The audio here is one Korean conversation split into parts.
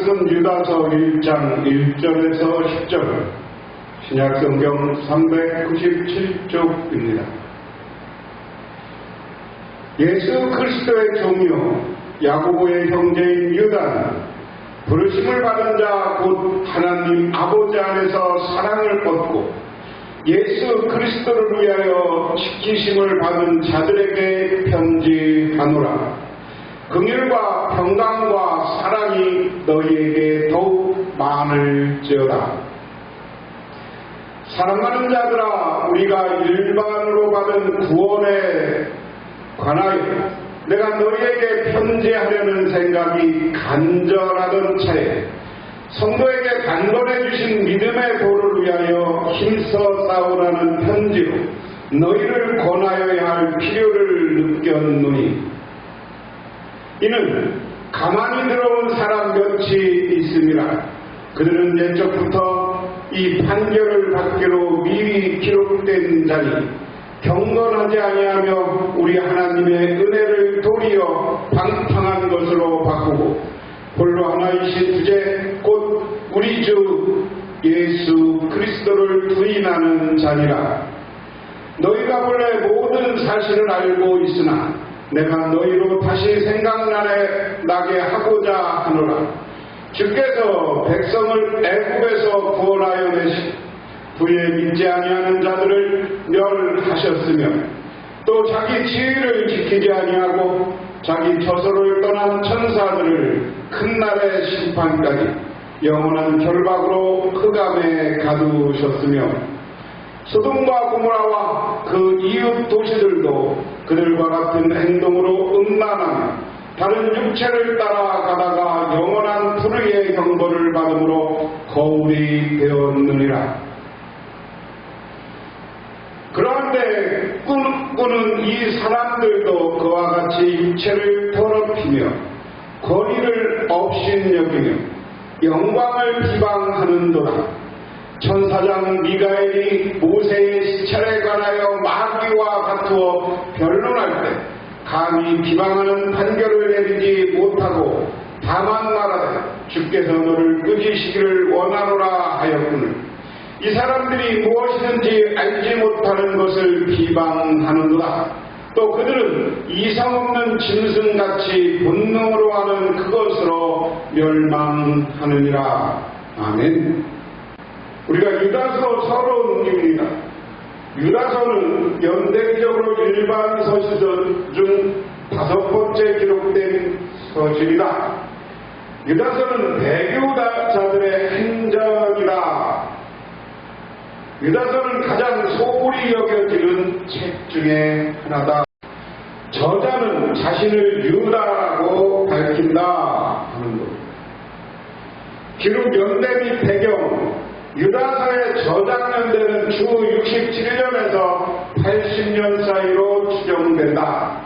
이것은 유다서 1장 1절에서 10절, 신약성경 397쪽입니다. 예수 그리스도의 종이요 야고보의 형제인 유다는 부르심을 받은 자 곧 하나님 아버지 안에서 사랑을 얻고 예수 그리스도를 위하여 지키심을 받은 자들에게 편지하노라. 긍휼과 평강과 사랑이 너희에게 더욱 많을지어다. 사랑하는 자들아, 우리가 일반으로 받은 구원에 관하여 내가 너희에게 편지하려는 생각이 간절하던 차에 성도에게 단번에 주신 믿음의 도를 위하여 힘써 싸우라는 편지로 너희를 권하여야 할 필요를 느꼈노니, 이는 가만히 들어온 사람 몇이 있음이라. 그들은 옛적부터 이 판결을 받기로 미리 기록된 자니 경건하지 아니하며 우리 하나님의 은혜를 도리어 방탕한 것으로 바꾸고 홀로 하나이신 주제 곧 우리 주 예수 그리스도를 부인하는 자니라. 너희가 본래 모든 사실을 알고 있으나 내가 너희로 다시 생각나게 하고자 하노라. 주께서 백성을 애굽에서 구원하여 내시 부에 믿지 아니하는 자들을 멸하셨으며 또 자기 지위를 지키지 아니하고 자기 저소를 떠난 천사들을 큰 날의 심판까지 영원한 결박으로 흑암에 가두셨으며 소돔과 고모라와 그 이웃 도시들도 그들과 같은 행동으로 음란하며 다른 육체를 따라가다가 영원한 불의의 형벌을 받음으로 거울이 되었느니라. 그런데 꿈꾸는 이 사람들도 그와 같이 육체를 더럽히며 권위를 업신여기며 영광을 비방하는도다. 천사장 미가엘이 모세의 시찰에 관하여 마귀와 다투어 변론할 때 감히 비방하는 판결을 내리지 못하고 다만 말하되 주께서 너를 꾸짖으시기를 원하노라 하였거늘 이 사람들이 무엇이든지 알지 못하는 것을 비방하는도다. 또 그들은 이상 없는 짐승같이 본능으로 하는 그것으로 멸망하느니라. 아멘. 우리가 유다서 서론입니다. 유다서는 연대기적으로 일반 서시서 중 5번째 기록된 서신이다. 유다서는 대교자들의 행적이다. 유다서는 가장 소홀히 여겨지는 책 중에 하나다. 저자는 자신을 유다라고 밝힌다 하는 것. 기록 연대 및 배경, 유다서의 저작 연대는 주 67년에서 80년 사이로 추정된다.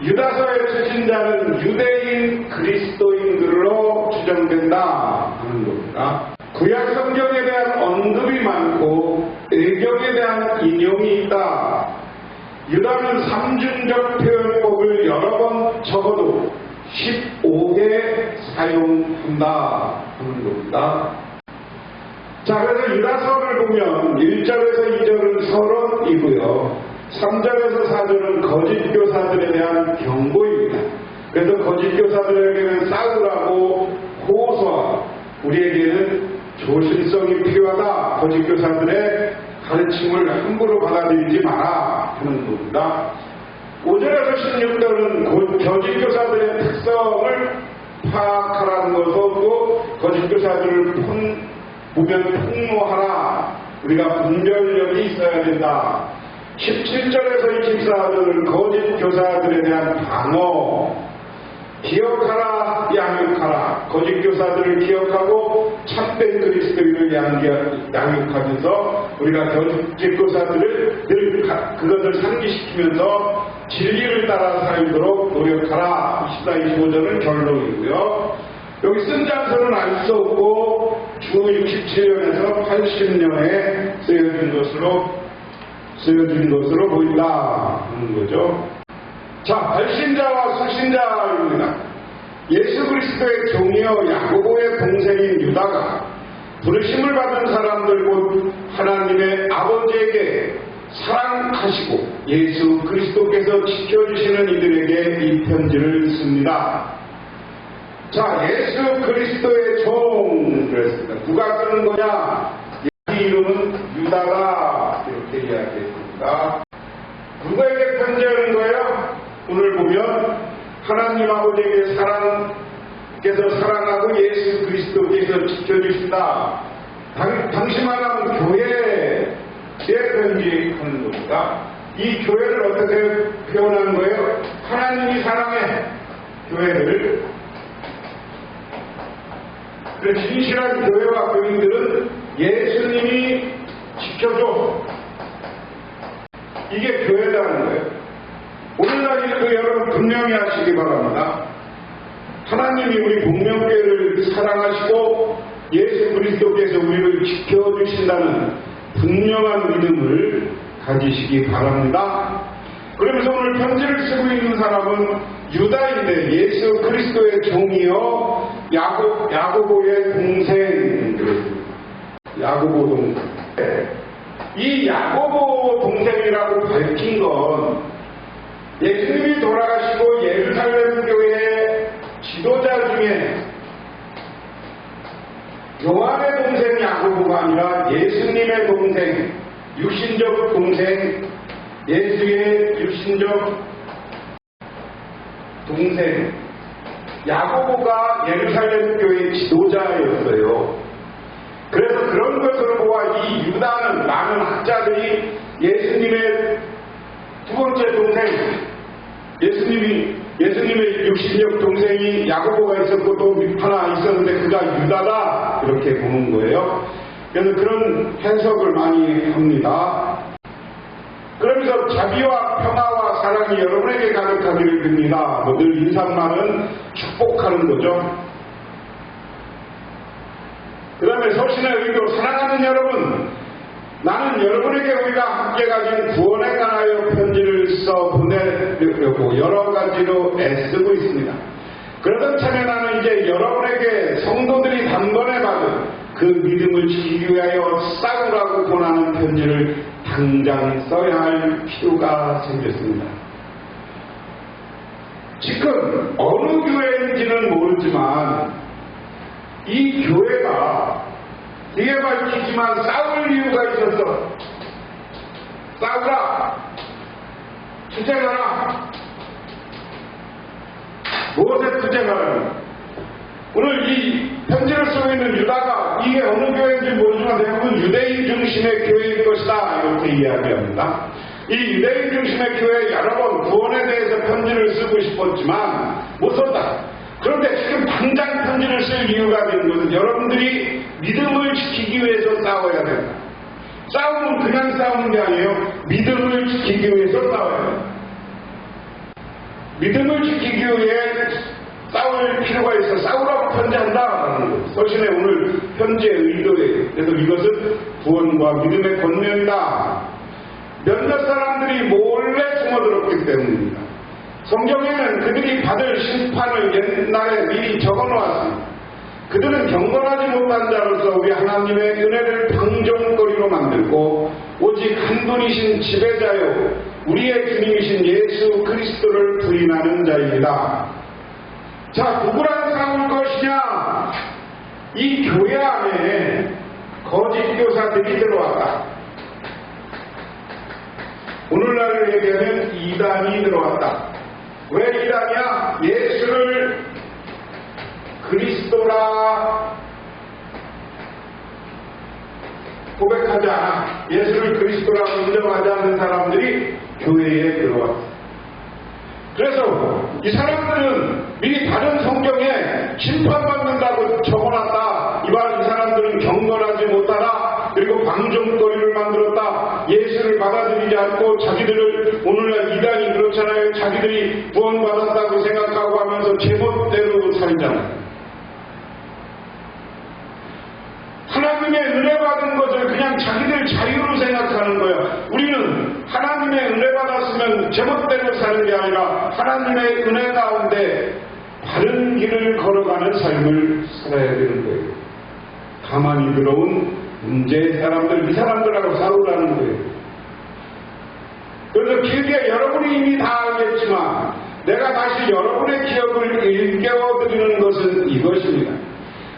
유다서의 수신자는 유대인 그리스도인들로 추정된다 하는 겁니다. 구약 성경에 대한 언급이 많고 의경에 대한 인용이 있다. 유다는 삼중적 표현법을 여러 번 적어도 15회 사용한다 하는 겁니다. 자, 그래서 유다서를 보면 1절에서 2절은 서론이고요. 3절에서 4절은 거짓 교사들에 대한 경고입니다. 그래서 거짓 교사들에게는 싸우라고 호소하고 우리에게는 조심성이 필요하다. 거짓 교사들의 가르침을 함부로 받아들이지 마라 하는 겁니다. 5절에서 16절은 거짓 교사들의 특성을 파악하라는 것이고 거짓 교사들을 보면 폭로하라. 우리가 분별력이 있어야 된다. 17절에서 24절은 거짓 교사들에 대한 방어, 기억하라, 양육하라. 거짓 교사들을 기억하고 참된 그리스도인을 양육하면서 우리가 거짓 교사들을 늘 그것을 상기시키면서 진리를 따라 살도록 노력하라. 24, 25절은 결론이고요. 여기 쓴 장소는 알 수 없고 주 67년에서 80년에 쓰여진 것으로 보인다 하는 거죠. 자, 발신자와 수신자입니다. 예수 그리스도의 종이요 야고보의 동생인 유다가 부르심을 받은 사람들 곧 하나님의 아버지에게 사랑하시고 예수 그리스도께서 지켜주시는 이들에게 이 편지를 씁니다. 자, 예수 그리스도의 종 그랬습니다. 누가 쓰는 거냐? 이 이름은 유다가 이렇게 이야기했습니다. 누구에게 편지하는 거예요? 오늘 보면 하나님 아버지에게 사랑하고 예수 그리스도께서 지켜주신다. 당시만 하면 교회에 편지하는 겁니다. 이 교회를 어떻게 표현하는 거예요? 하나님이 사랑해 교회를. 진실한 교회와 교인들은 예수님이 지켜줘. 이게 교회라는 거예요. 오늘날 이거 여러분 분명히 하시기 바랍니다. 하나님이 우리 복명교회를 사랑하시고 예수 그리스도께서 우리를 지켜주신다는 분명한 믿음을 가지시기 바랍니다. 그러면서 오늘 편지를 쓰고 있는 사람은 유다인데 예수 그리스도의 종이요 야고보의 동생, 야고보 동생. 이 야고보 동생이라고 밝힌 건 예수님이 돌아가시고 예루살렘 교회의 지도자 중에 요한의 동생 야고보가 아니라 예수님의 동생, 육신적 동생, 예수의 육신적 동생 야고보가 예루살렘 교회의 지도자였어요. 그래서 그런 것으로 보아 이 유다는 많은 학자들이 예수님의 두 번째 동생, 예수님의 육신적 동생이 야고보가 있었고 또 하나 있었는데 그가 유다다 이렇게 보는 거예요. 그래서 그런 해석을 많이 합니다. 그러면서 자비와 평화와 사랑이 여러분에게 가득하기를 빕니다. 늘 인사말은 축복하는 거죠. 그 다음에 서신의 의도, 사랑하는 여러분, 나는 여러분에게 우리가 함께 가진 구원에 관하여 편지를 써 보내려고 여러 가지로 애쓰고 있습니다. 그러던 참에 나는 이제 여러분에게 성도들이 단번에 받은 그 믿음을 지키기 위하여 싸우라고 권하는 편지를 당장 써야 할 필요가 생겼습니다. 지금 어느 교회인지는 모르지만 이 교회가 뒤에 밝히지만 싸울 이유가 있었어. 싸우라. 투쟁하라. 무엇에 투쟁하라? 오늘 이 편지를 쓰고 있는 유다가 이게 어느 교회인지 모르지만 대부분 유대인 중심의 교회일 것이다 이렇게 이야기합니다. 이 유대인 중심의 교회 여러 번 구원에 대해서 편지를 쓰고 싶었지만 못 썼다. 그런데 지금 당장 편지를 쓸 이유가 되는 것은 여러분들이 믿음을 지키기 위해서 싸워야 된다. 싸움은 그냥 싸우는 게 아니에요. 믿음을 지키기 위해서 싸워야 된다. 믿음을 지키기 위해 싸울 필요가 있어 싸우라고 편지한다. 서신의 오늘 편지의 의도예요. 그래서 이것은 구원과 믿음의 권면이다. 몇몇 사람들이 몰래 숨어들었기 때문입니다. 성경에는 그들이 받을 심판을 옛날에 미리 적어놓았습니다. 그들은 경건하지 못한 자로서 우리 하나님의 은혜를 방종거리로 만들고 오직 한 분이신 지배자요 우리의 주님이신 예수 그리스도를 부인하는 자입니다. 자, 누구랑 싸울 것이냐? 이 교회 안에 거짓 교사들이 들어왔다. 오늘날을 얘기하면 이단이 들어왔다. 왜 이단이야? 예수를 그리스도라 고백하지 않아. 예수를 그리스도라고 인정하지 않는 사람들이 교회에 들어왔다. 그래서 이 사람들은 미리 다른 성경에 심판받는다고 적어놨다. 이 사람들은 경건하지 못하다. 그리고 방종거리를 만들었다. 예수를 받아들이지 않고 자기들을 오늘날 이단이 그렇잖아요. 자기들이 구원받았다고 생각하고 하면서 제멋대로 살잖아요. 하나님의 은혜 받은 것을 그냥 자기들 자유로 생각하는 거야. 우리는 하나님의 은혜 받았으면 제멋대로 사는 게 아니라 하나님의 은혜 가운데 바른 길을 걸어가는 삶을 살아야 되는 거예요. 가만히 들어온 문제의 사람들, 이 사람들하고 싸우라는 거예요. 그래서 길게 여러분이 이미 다 알겠지만 내가 다시 여러분의 기억을 일깨워드리는 것은 이것입니다.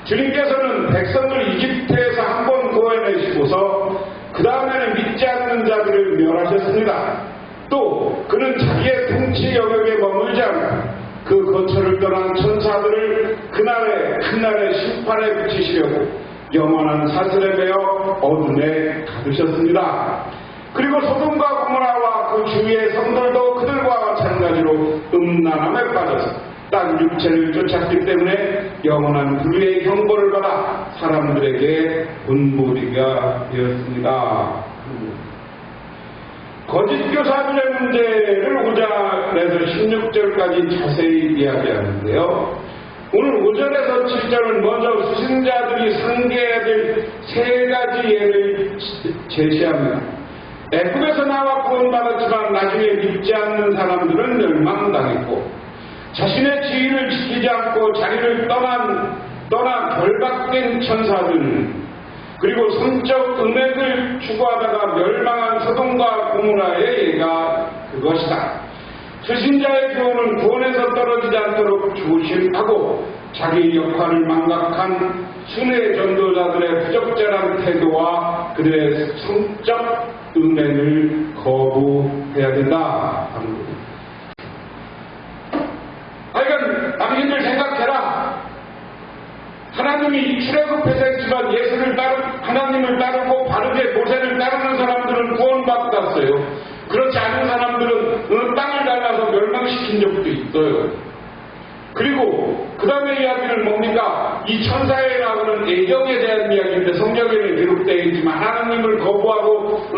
주님께서는 백성을 이집트에서 한번 구원해내시고서 그 다음에는 믿지 않는 자들을 멸하셨습니다. 또 그는 자기의 통치 영역에 머물지 않고 그 거처를 떠난 천사들을 그날의 심판에 붙이시려고 영원한 사슬에 매어 어둠에 가두셨습니다. 그리고 소돔과 고모라와 그 주위의 성들도 그들과 마찬가지로 음란함에 빠져서 딴 육체를 쫓았기 때문에 영원한 불의의 형벌을 받아 사람들에게 분무리가 되었습니다. 거짓 교사들의 문제를 5절에서 16절까지 자세히 이야기하는데요. 오늘 5절에서 7절은 먼저 수신자들이 상기해야 될 3가지 예를 제시합니다. 애굽에서 나와 구원받았지만 나중에 믿지 않는 사람들은 멸망당했고 자신의 지위를 지키지 않고 자리를 떠나 결박된 천사들, 그리고 성적 음행을 추구하다가 멸망한 소돔과 고모라의 예가 그것이다. 수신자의 교훈은 구원에서 떨어지지 않도록 조심하고 자기 역할을 망각한 순회 전도자들의 부적절한 태도와 그들의 성적 음행을 거부해야 된다 하는 겁니다. 하여간 당신들 생각해라. 하나님이 출애굽해서 했지만 하나님을 따르고 바르게 모세를 따르는 사람들은 구원받았어요. 그렇지 않은 사람들은 땅을 갈라서 멸망시킨 적도 있어요. 그리고 그 다음에 이야기는 뭡니까? 이 천사회라고는 애경에 대한 이야기인데 성경에는 기록되어 있지만 하나님을 거부하고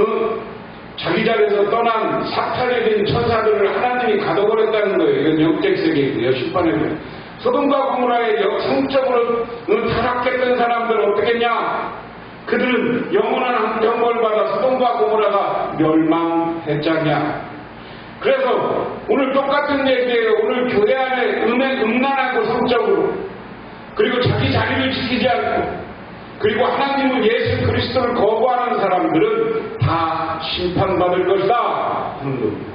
자기 자리에서 떠난 사탄이 된 천사들을 하나님이 가둬버렸다는 거예요. 이건 역대기세계이고요. 심판에는 소돔과 고모라의 성적으로 타락했던 사람들은 어떻게 했냐? 그들은 영원한 형벌을 받아 소돔과 고모라가 멸망했잖냐? 그래서 오늘 똑같은 얘기예요. 오늘 교회 안에 음란하고 성적으로, 그리고 자기 자리를 지키지 않고, 그리고 하나님은 예수 그리스도를 거부하는 사람들은 다 심판받을 것이다 하는 겁니다.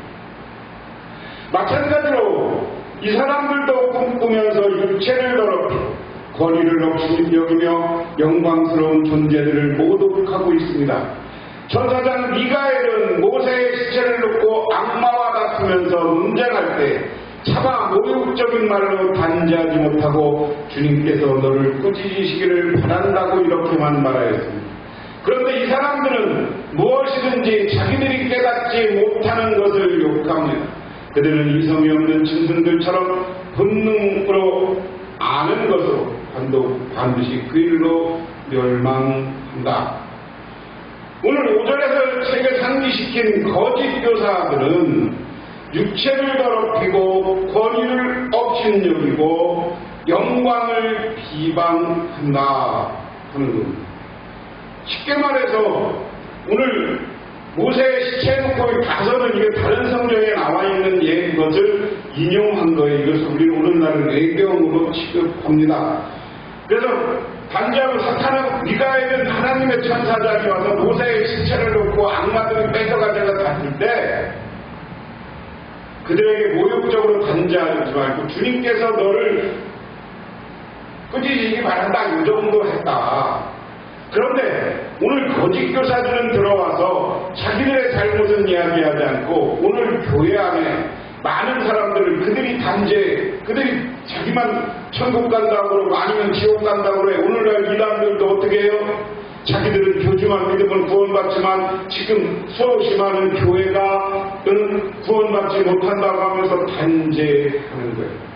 마찬가지로 이 사람들도 꿈꾸면서 육체를 더럽히고 권위를 없이 여기며 영광스러운 존재들을 모독하고 있습니다. 천사장 미가엘은 모세의 시체를 놓고 악마와 다투면서 논쟁할 때 차마 모욕적인 말로 단죄하지 못하고 주님께서 너를 꾸짖으시기를 바란다고 이렇게만 말하였습니다. 그런데 이 사람들은 무엇이든지 자기들이 깨닫지 못하는 것을 욕합니다. 그들은 이성이 없는 짐승들처럼 본능으로 아는 것으로 반드시 그 일로 멸망한다. 오늘 5절에서 책을 상기시킨 거짓 교사들은 육체를 더럽히고 권위를 업신여기고 영광을 비방한다 하는 겁니다. 쉽게 말해서 오늘 모세의 시체 놓고 가서는 이게 다른 성경에 나와 있는 것을 인용한 거예요. 이것을 우리는 오늘날은 외경으로 취급합니다. 그래서 단지하고 사탄은 미가엘은 하나님의 천사장이 와서 모세의 시체를 놓고 악마들이 뺏어가다가 다툴 때 그들에게 모욕적으로 단죄하지 말고 주님께서 너를 꾸짖으시기 바란다 이 정도 했다. 그런데 오늘 거짓 교사들은 들어와서 자기들의 잘못은 이야기하지 않고 오늘 교회 안에 많은 사람들을 그들이 그들이 자기만 천국 간다고 그러고 아니면 지옥 간다고 그래. 오늘날 이단들도 어떻게 해요? 자기들은 교주만 믿으면 구원받지만 지금 수없이 많은 교회가 구원받지 못한다고 하면서 단죄하는 거예요.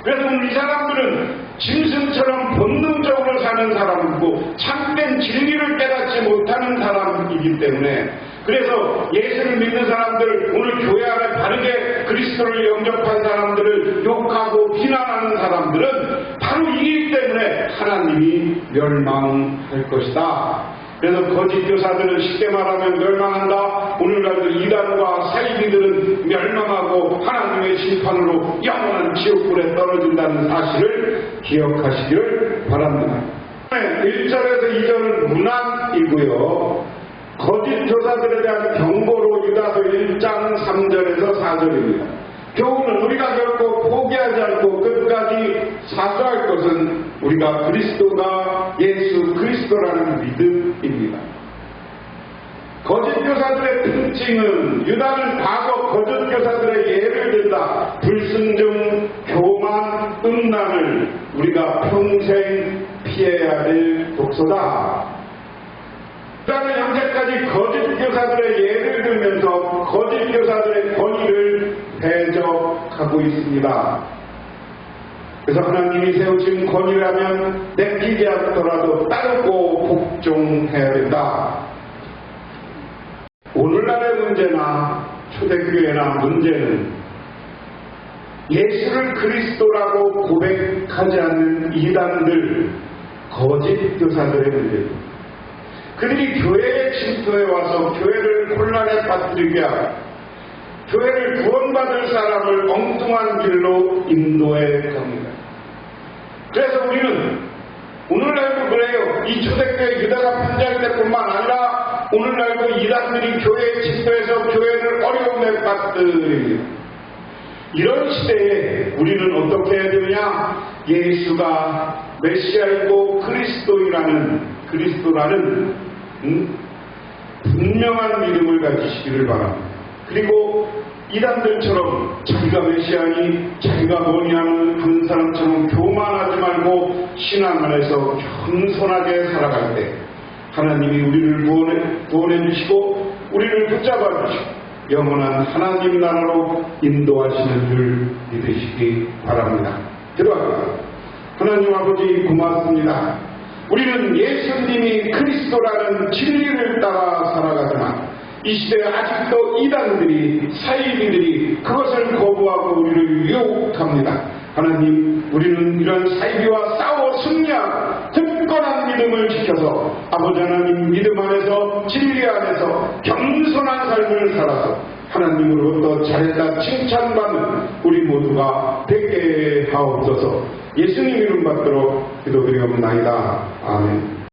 그래서 오늘 이 사람들은 짐승처럼 본능적으로 사는 사람이고 참된 진리를 깨닫지 못하는 사람이기 때문에 그래서 예수를 믿는 사람들, 오늘 교회 안에 바르게 그리스도를 영접한 사람들을 욕하고 비난하는 사람들은 바로 이기 때문에 하나님이 멸망할 것이다. 그래서 거짓 교사들은 쉽게 말하면 멸망한다. 오늘날도 이단과 사이비들은 멸망하고 하나님의 심판으로 영원한 지옥불에 떨어진다는 사실을 기억하시기를 바랍니다. 1절에서 2절은 문안이고요. 거짓 교사들에 대한 경고로 유다서 1장 3절에서 4절입니다. 교훈은 우리가 결코 포기하지 않고 끝까지 사수할 것은 우리가 그리스도가 예수 그리스도라는 믿음입니다. 거짓 교사들의 특징은 유다는 과거 거짓 교사들의 예를 든다. 불순종, 교만, 음란을 우리가 평생 피해야 될 독소다. 유다는 현재까지 거짓 교사들의 예를 들면서 거짓 교사들의 권위를 대적하고 있습니다. 그래서 하나님이 세우신 권위라면 내키지 않더라도 따르고 복종해야 된다. 오늘날의 문제나 초대교회나 문제는 예수를 그리스도라고 고백하지 않는 이단들, 거짓 교사들의 문제입니다. 그들이 교회에 침투해 와서 교회를 혼란에 빠뜨리게 하고 교회를 구원받을 사람을 엉뚱한 길로 인도해 갑니다. 그래서 우리는 오늘날도 그래요. 이 초대교회 유다가 편지할 때뿐만 아니라 오늘날도 이단들이 교회에 침투해서 교회를 어려움에 빠뜨립니다. 이런 시대에 우리는 어떻게 해야 되느냐? 예수가 메시아이고 그리스도라는 분명한 믿음을 가지시기를 바랍니다. 그리고 이단들처럼 자기가 메시아니 자기가 뭐냐는 한 사람처럼 교만하지 말고 신앙 안에서 겸손하게 살아갈 때 하나님이 우리를 구원해 주시고 우리를 붙잡아 주시고 영원한 하나님 나라로 인도하시는 줄 믿으시기 바랍니다. 기도합니다. 하나님 아버지 고맙습니다. 우리는 예수님이 그리스도라는 진리를 따라 살아가지만 이 시대에 아직도 이단들이 사이비들이 그것을 거부하고 우리를 유혹합니다. 하나님, 우리는 이런 사이비와 싸워 승리하고 굳건한 믿음을 지켜서 아버지 하나님 믿음 안에서 진리 안에서 겸손한 삶을 살아서 하나님으로부터 잘했다 칭찬받는 우리 모두가 되게 하옵소서. 예수님 이름 받도록 기도드리옵나이다. 아멘.